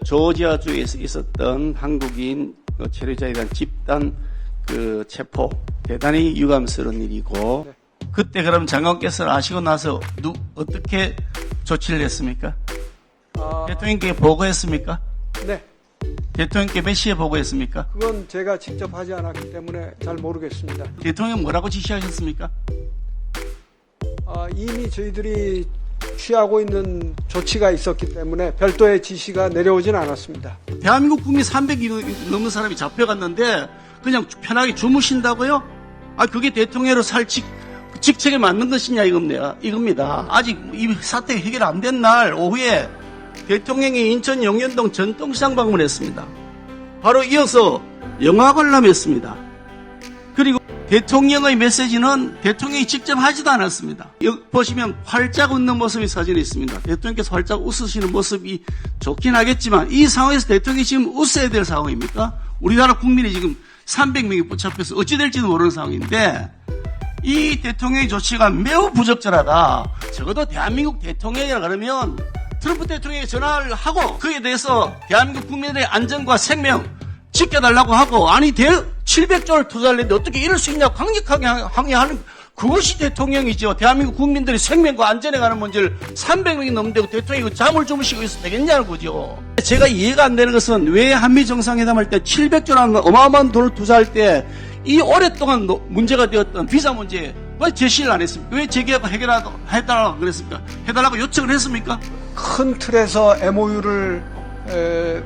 조지아주에서 있었던 한국인 체류자에 대한 집단 체포, 대단히 유감스러운 일이고, 네. 그때 그럼 장관께서는 아시고 나서 어떻게 조치를 했습니까? 대통령께 보고했습니까? 네. 대통령께 몇 시에 보고했습니까? 그건 제가 직접 하지 않았기 때문에 잘 모르겠습니다. 대통령 뭐라고 지시하셨습니까? 이미 저희들이 취하고 있는 조치가 있었기 때문에 별도의 지시가 내려오진 않았습니다. 대한민국 국민 300이 넘는 사람이 잡혀갔는데 그냥 편하게 주무신다고요? 그게 대통령으로 살 직책에 맞는 것이냐 이겁니다. 아직 이 사태가 해결 안 된 날 오후에 대통령이 인천 용현동 전통시장 방문했습니다. 바로 이어서 영화 관람했습니다. 그리고 대통령의 메시지는 대통령이 직접 하지도 않았습니다. 여기 보시면 활짝 웃는 모습이 사진에 있습니다. 대통령께서 활짝 웃으시는 모습이 좋긴 하겠지만 이 상황에서 대통령이 지금 웃어야 될 상황입니까? 우리나라 국민이 지금 300명이 붙잡혀서 어찌 될지도 모르는 상황인데 이 대통령의 조치가 매우 부적절하다. 적어도 대한민국 대통령이라 그러면 트럼프 대통령이 전화를 하고 그에 대해서 대한민국 국민들의 안전과 생명 지켜달라고 하고 700조를 투자를 했는데 어떻게 이럴 수 있냐고 강력하게 항의하는 그것이 대통령이죠. 대한민국 국민들의 생명과 안전에 관한 문제를 300명이 넘는데 대통령이 잠을 주무시고 있어도 되겠냐는 거죠. 제가 이해가 안 되는 것은 왜 한미 정상회담할 때 700조라는 어마어마한 돈을 투자할 때 이 오랫동안 문제가 되었던 비자 문제 왜 제시를 안 했습니까? 왜 재계약을 해달라고 그랬습니까? 해달라고 요청을 했습니까? 큰 틀에서 MOU를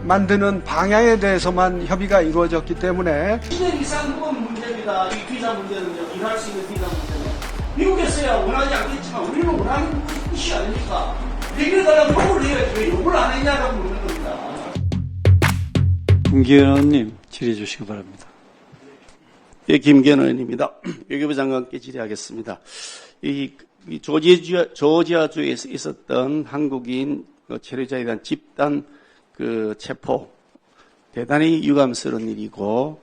만드는 방향에 대해서만 협의가 이루어졌기 때문에 1년 이상 후원 문제입니다. 이 비자 문제는요. 일할 수 있는 비자 문제는. 미국에서야 원하지 않겠지만 우리는 원하는 것이 아닙니까? 해결해달라고 요구를 해야지 왜 요구를 안 했냐라고 묻는 겁니다. 김기현 의원님 질의해 주시기 바랍니다. 예, 김기현 의원입니다. 외교부 장관께 질의하겠습니다. 이 조지아주에서 있었던 한국인 체류자에 대한 집단 체포, 대단히 유감스러운 일이고,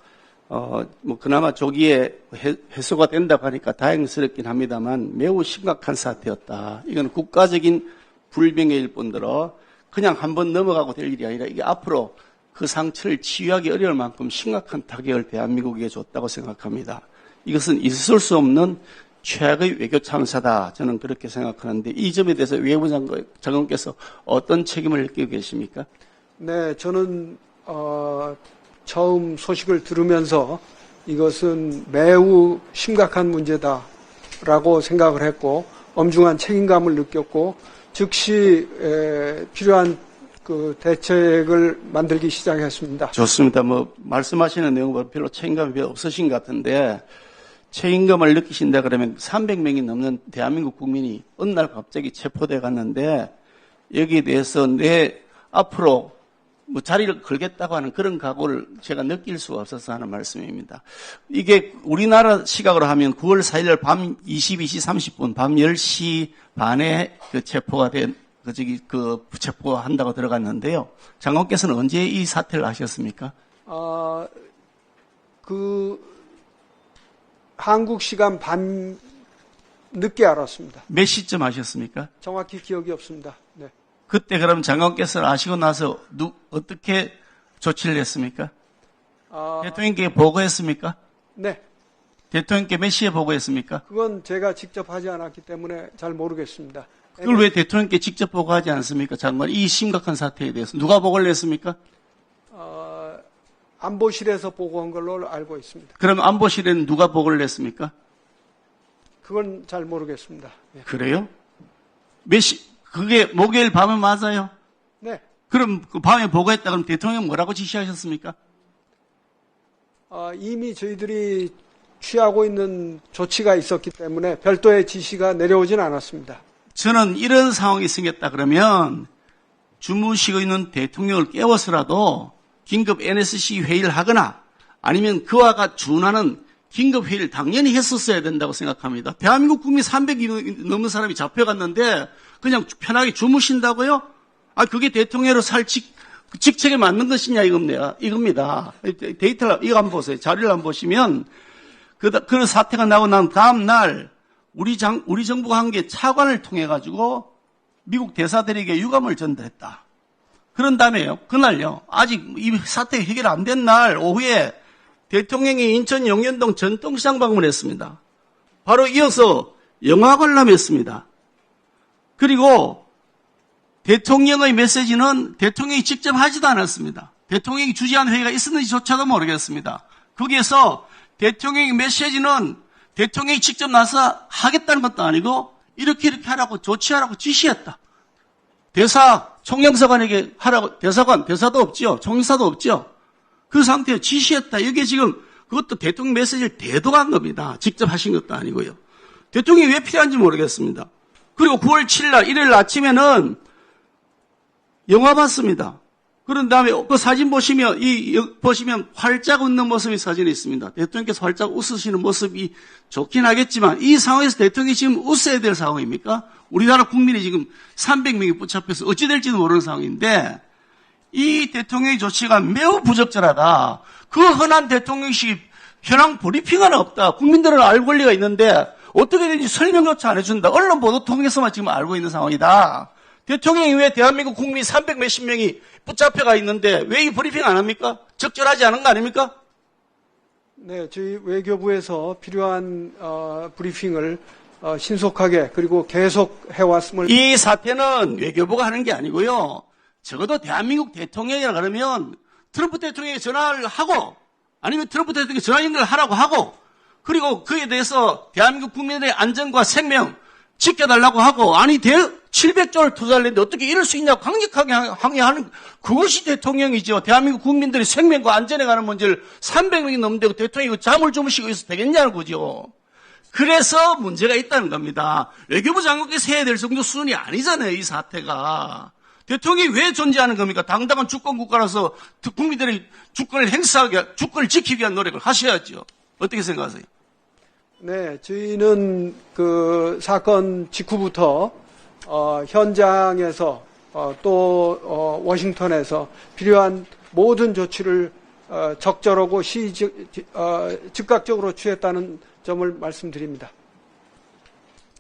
그나마 조기에 해소가 된다고 하니까 다행스럽긴 합니다만 매우 심각한 사태였다. 이건 국가적인 불명예일 뿐더러 그냥 한번 넘어가고 될 일이 아니라 이게 앞으로 그 상처를 치유하기 어려울 만큼 심각한 타격을 대한민국에게 줬다고 생각합니다. 이것은 있을 수 없는 최악의 외교 참사다. 저는 그렇게 생각하는데 이 점에 대해서 외교부 장관께서 어떤 책임을 느끼고 계십니까? 네, 저는 처음 소식을 들으면서 이것은 매우 심각한 문제다라고 생각을 했고 엄중한 책임감을 느꼈고 즉시 필요한 대책을 만들기 시작했습니다. 좋습니다. 말씀하시는 내용은 별로 책임감이 별로 없으신 것 같은데 책임감을 느끼신다 그러면 300명이 넘는 대한민국 국민이 어느 날 갑자기 체포돼 갔는데 여기에 대해서 내 앞으로 자리를 걸겠다고 하는 그런 각오를 제가 느낄 수가 없어서 하는 말씀입니다. 이게 우리나라 시각으로 하면 9월 4일 밤 22시 30분, 밤 10시 반에 체포가 체포한다고 들어갔는데요. 장관께서는 언제 이 사태를 아셨습니까? 한국 시간 밤 늦게 알았습니다. 몇 시쯤 아셨습니까? 정확히 기억이 없습니다. 네. 그때 그럼 장관께서는 아시고 나서 어떻게 조치를 했습니까? 대통령께 보고했습니까? 네. 대통령께 몇 시에 보고했습니까? 그건 제가 직접 하지 않았기 때문에 잘 모르겠습니다. 그걸 왜 대통령께 직접 보고하지 않습니까? 장관, 이 심각한 사태에 대해서 누가 보고를 했습니까? 안보실에서 보고한 걸로 알고 있습니다. 그럼 안보실에는 누가 보고를 했습니까? 그건 잘 모르겠습니다. 네. 그래요? 그게 목요일 밤에 맞아요? 네. 그럼 그 밤에 보고했다 그럼 대통령 뭐라고 지시하셨습니까? 이미 저희들이 취하고 있는 조치가 있었기 때문에 별도의 지시가 내려오진 않았습니다. 저는 이런 상황이 생겼다 그러면 주무시고 있는 대통령을 깨워서라도 긴급 NSC 회의를 하거나 아니면 그와 준하는 긴급 회의를 당연히 했었어야 된다고 생각합니다. 대한민국 국민 300이 넘는 사람이 잡혀갔는데 그냥 편하게 주무신다고요? 그게 대통령으로 살 직책에 맞는 것이냐 이겁니다. 데이터를 이거 한번 보세요. 자료를 한번 보시면 그런 사태가 나고 난 다음 날 우리 정부가 한 게 차관을 통해 가지고 미국 대사들에게 유감을 전달했다. 그런 다음에요. 그날요. 아직 이 사태 해결 안 된 날 오후에 대통령이 인천 용현동 전통시장 방문했습니다. 바로 이어서 영화 관람했습니다. 그리고 대통령의 메시지는 대통령이 직접 하지도 않았습니다. 대통령이 주재한 회의가 있었는지조차도 모르겠습니다. 거기에서 대통령의 메시지는 대통령이 직접 나서 하겠다는 것도 아니고 이렇게 하라고 조치하라고 지시했다. 대사, 총영사관에게 하라고, 대사도 없죠. 총영사도 없죠. 그 상태에 지시했다. 이게 지금 그것도 대통령 메시지를 대동한 겁니다. 직접 하신 것도 아니고요. 대통령이 왜 필요한지 모르겠습니다. 그리고 9월 7일 날 일요일 아침에는 영화 봤습니다. 그런 다음에 그 사진 보시면 활짝 웃는 모습이 사진에 있습니다. 대통령께서 활짝 웃으시는 모습이 좋긴 하겠지만 이 상황에서 대통령이 지금 웃어야 될 상황입니까? 우리나라 국민이 지금 300명이 붙잡혀서 어찌 될지도 모르는 상황인데 이 대통령의 조치가 매우 부적절하다. 그 흔한 대통령식 현황 브리핑 하나 없다. 국민들은 알 권리가 있는데 어떻게든지 설명조차 안 해준다. 언론 보도 통해서만 지금 알고 있는 상황이다. 대통령이 왜 대한민국 국민 300 몇십 명이 붙잡혀가 있는데 왜 이 브리핑 안 합니까? 적절하지 않은 거 아닙니까? 네, 저희 외교부에서 필요한 브리핑을 신속하게 그리고 계속 해왔음을. 이 사태는 외교부가 하는 게 아니고요. 적어도 대한민국 대통령이라 그러면 트럼프 대통령에게 전화를 하고 아니면 트럼프 대통령에게 전화 연결을 하라고 하고 그리고 그에 대해서 대한민국 국민들의 안전과 생명 지켜달라고 하고 아니 700조를 투자를 했는데 어떻게 이럴 수 있냐고 강력하게 항의하는 그것이 대통령이죠. 대한민국 국민들의 생명과 안전에 관한 문제를 300명이 넘는데 대통령이 잠을 주무시고 있어도 되겠냐는 거죠. 그래서 문제가 있다는 겁니다. 외교부 장관께서 해야 될 정도 수준이 아니잖아요. 이 사태가. 대통령이 왜 존재하는 겁니까? 당당한 주권 국가라서 국민들의 주권을 행사하게, 주권을 지키기 위한 노력을 하셔야죠. 어떻게 생각하세요? 네, 저희는 그 사건 직후부터 현장에서 또 워싱턴에서 필요한 모든 조치를 적절하고 즉각적으로 취했다는 점을 말씀드립니다.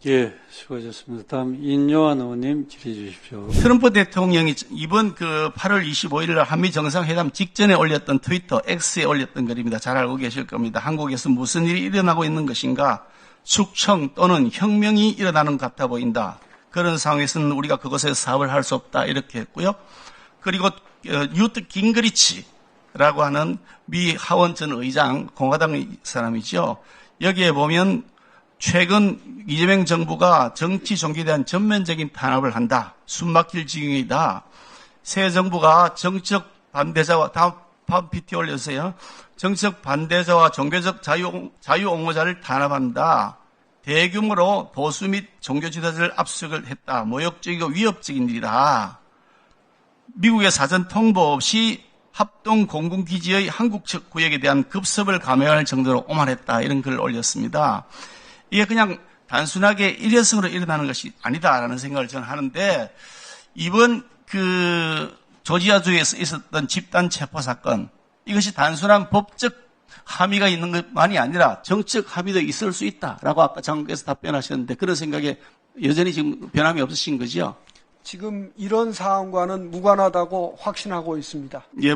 예, 수고하셨습니다. 다음 인요한 의원님 질의해 주십시오. 트럼프 대통령이 이번 8월 25일 날 한미 정상회담 직전에 올렸던 트위터 X에 올렸던 글입니다. 잘 알고 계실 겁니다. 한국에서 무슨 일이 일어나고 있는 것인가? 숙청 또는 혁명이 일어나는 것 같아 보인다. 그런 상황에서는 우리가 그것에 사업을 할 수 없다. 이렇게 했고요. 그리고 뉴트 깅그리치라고 하는 미 하원 전 의장, 공화당 사람이죠. 여기에 보면 최근 이재명 정부가 정치 종교에 대한 전면적인 탄압을 한다. 숨막힐 지경이다. 새 정부가 정치적 반대자와 다음 PT 올려주세요. 정치적 반대자와 종교적 자유 옹호자를 탄압한다. 대규모로 보수 및 종교 지도자를 압수수색을 했다. 모욕적이고 위협적인 일이다. 미국의 사전 통보 없이 합동 공군기지의 한국 측 구역에 대한 급습을 감행할 정도로 오만했다. 이런 글을 올렸습니다. 이게 그냥 단순하게 일회성으로 일어나는 것이 아니다라는 생각을 저는 하는데 이번 조지아주에서 있었던 집단 체포 사건 이것이 단순한 법적 함의가 있는 것만이 아니라 정치적 함의도 있을 수 있다라고 아까 장관께서 답변하셨는데 그런 생각에 여전히 지금 변함이 없으신 거죠? 지금 이런 사안과는 무관하다고 확신하고 있습니다. 예,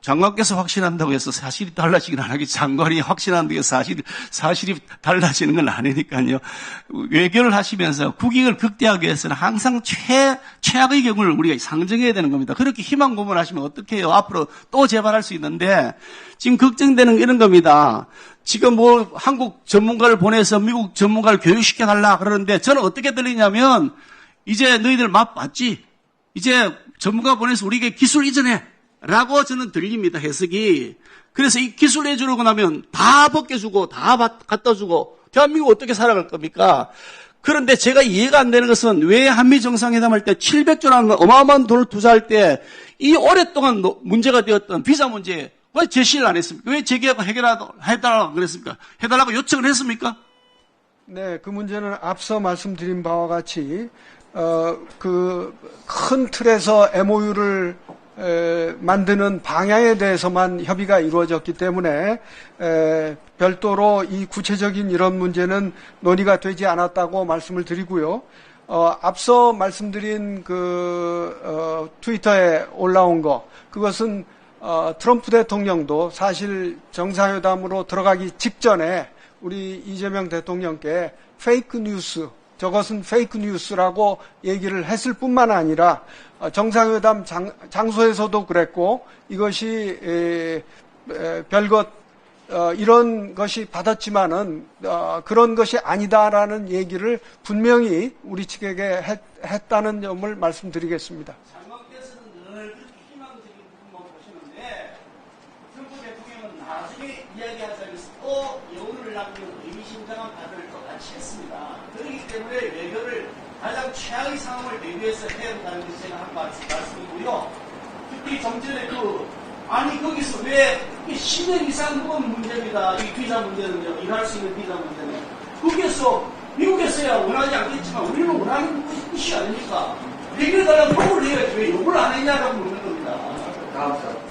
장관께서 확신한다고 해서 사실이 달라지긴 안 하겠지. 장관이 확신한다고 해서 사실이 달라지는 건 아니니까요. 외교를 하시면서 국익을 극대화하기 위해서는 항상 최악의 경우를 우리가 상정해야 되는 겁니다. 그렇게 희망 고문하시면 어떡해요? 앞으로 또 재발할 수 있는데 지금 걱정되는 게 이런 겁니다. 지금 한국 전문가를 보내서 미국 전문가를 교육시켜달라 그러는데 저는 어떻게 들리냐면 이제 너희들 맛봤지? 이제 전문가 보내서 우리에게 기술 이전해. 라고 저는 들립니다, 해석이. 그래서 이 기술 내주려고 나면 다 벗겨주고, 다 갖다 주고, 대한민국 어떻게 살아갈 겁니까? 그런데 제가 이해가 안 되는 것은 왜 한미 정상회담 할 때 700조라는 어마어마한 돈을 투자할 때 이 오랫동안 문제가 되었던 비자 문제 왜 제시를 안 했습니까? 왜 제기하고 해달라고 그랬습니까? 해달라고 요청을 했습니까? 네, 그 문제는 앞서 말씀드린 바와 같이 큰 틀에서 MOU를 만드는 방향에 대해서만 협의가 이루어졌기 때문에 별도로 이 구체적인 이런 문제는 논의가 되지 않았다고 말씀을 드리고요. 앞서 말씀드린 트위터에 올라온 그것은 트럼프 대통령도 사실 정상회담으로 들어가기 직전에 우리 이재명 대통령께 페이크 뉴스, 저것은 페이크 뉴스라고 얘기를 했을 뿐만 아니라 정상회담 장소에서도 그랬고 이것이 별것 이런 것이 받았지만은 그런 것이 아니다라는 얘기를 분명히 우리 측에게 했다는 점을 말씀드리겠습니다. 장관께서는 늘 그렇게 희망적인 부분만 보시는데 트럼프 대통령은 나중에 이야기하자면서 또 여운을 남기는 의미심장한 발언을 또 같이 했습니다. 그렇기 때문에 외교를 가장 최악의 상황을 대비해서 해야 한다는 것이 제가 한 말씀이고요. 특히 좀 전에 아니 거기서 왜 10년 이상 묵은 문제입니다. 이 비자 문제는요. 일할 수 있는 비자 문제는. 거기에서 미국에서야 원하지 않겠지만 우리는 원하는 것이 아닙니까? 해결해달라고 요구를 해야지 왜 요구를 안 했냐라고 묻는 겁니다. 다음 사